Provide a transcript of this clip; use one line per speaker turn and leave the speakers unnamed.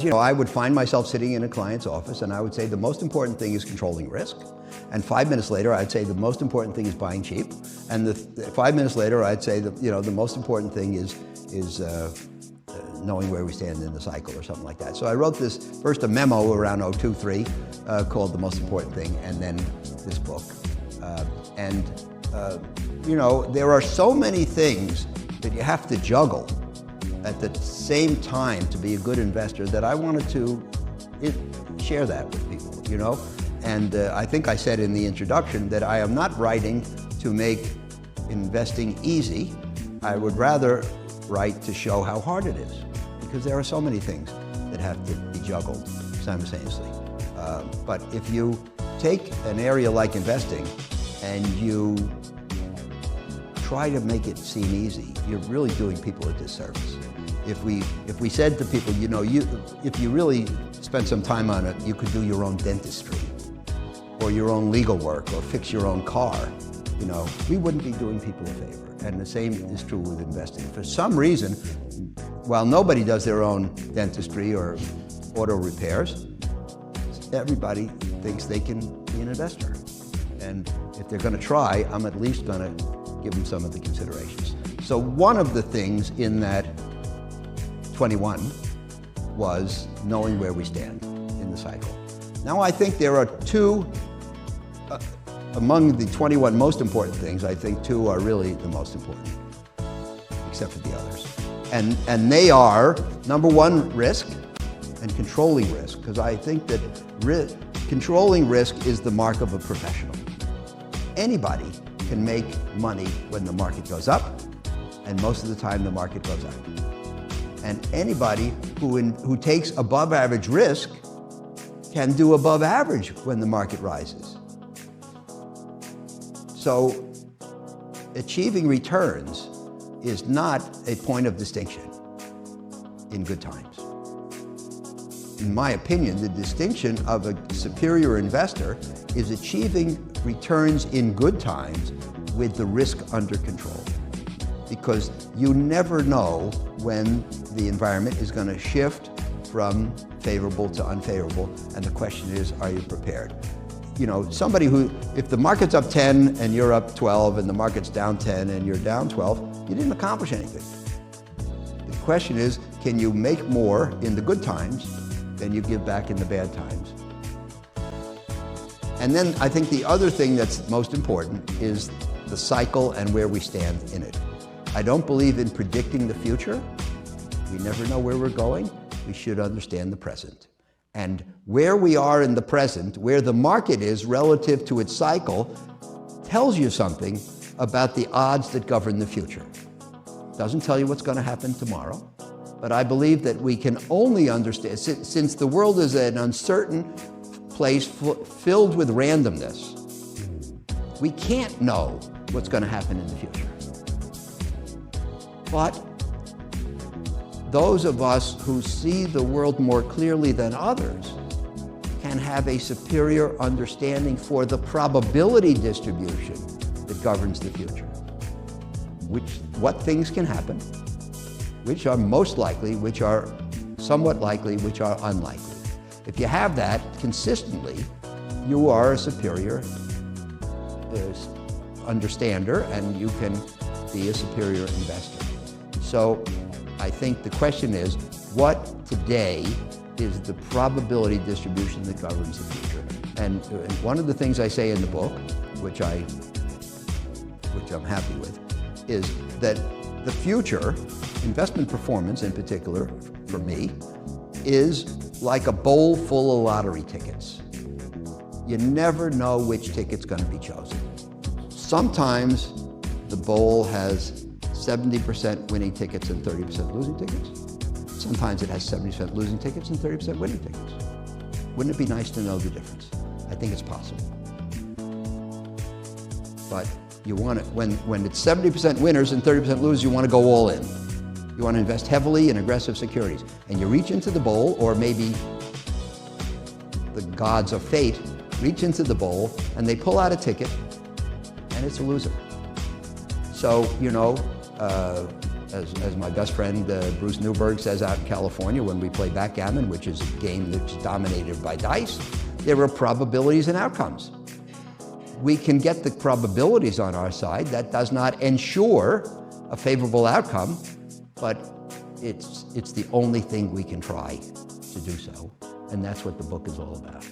You know, I would find myself sitting in a client's office and I would say the most important thing is controlling risk. And 5 minutes later, I'd say the most important thing is buying cheap. And 5 minutes later, I'd say that, you know, the most important thing is knowing where we stand in the cycle or something like that. So I wrote first a memo around 2002, 2003 called The Most Important Thing, and then this book. You know, there are so many things that you have to juggle at the same time to be a good investor that I wanted to share that with people, you know? And I think I said in the introduction that I am not writing to make investing easy. I would rather write to show how hard it is, because there are so many things that have to be juggled simultaneously. But if you take an area like investing and you try to make it seem easy, you're really doing people a disservice. If we said to people, you know, if you really spent some time on it, you could do your own dentistry, or your own legal work, or fix your own car, you know, we wouldn't be doing people a favor. And the same is true with investing. For some reason, while nobody does their own dentistry or auto repairs, everybody thinks they can be an investor. And if they're going to try, I'm at least going to give them some of the considerations. So one of the things in that 21 was knowing where we stand in the cycle. Now I think there are two, among the 21 most important things, I think two are really the most important, except for the others. And they are, number one, risk and controlling risk, because I think that controlling risk is the mark of a professional. Anybody can make money when the market goes up, and most of the time the market goes up. And anybody who takes above average risk can do above average when the market rises. So achieving returns is not a point of distinction in good times. In my opinion, the distinction of a superior investor is achieving returns in good times with the risk under control. Because you never know when the environment is going to shift from favorable to unfavorable, and the question is, are you prepared? You know, somebody who, if the market's up 10 and you're up 12 and the market's down 10 and you're down 12, you didn't accomplish anything. The question is, can you make more in the good times than you give back in the bad times? And then I think the other thing that's most important is the cycle and where we stand in it. I don't believe in predicting the future. We never know where we're going. We should understand the present. And where we are in the present, where the market is relative to its cycle, tells you something about the odds that govern the future. Doesn't tell you what's going to happen tomorrow, but I believe that we can only understand, since the world is an uncertain place filled with randomness, we can't know what's going to happen in the future. But those of us who see the world more clearly than others can have a superior understanding for the probability distribution that governs the future. What things can happen, which are most likely, which are somewhat likely, which are unlikely. If you have that consistently, you are a superior understander, and you can be a superior investor. So I think the question is, what today is the probability distribution that governs the future? And one of the things I say in the book, which I'm happy with, is that the future, investment performance in particular, for me, is like a bowl full of lottery tickets. You never know which ticket's going to be chosen. Sometimes the bowl has 70% winning tickets and 30% losing tickets. Sometimes it has 70% losing tickets and 30% winning tickets. Wouldn't it be nice to know the difference? I think it's possible. But you want it, when it's 70% winners and 30% losers, you want to go all in. You want to invest heavily in aggressive securities. And you reach into the bowl, or maybe the gods of fate reach into the bowl and they pull out a ticket and it's a loser. So, you know, as my best friend Bruce Newberg says out in California when we play backgammon, which is a game that's dominated by dice, there are probabilities and outcomes. We can get the probabilities on our side. That does not ensure a favorable outcome, but it's the only thing we can try to do so, and that's what the book is all about.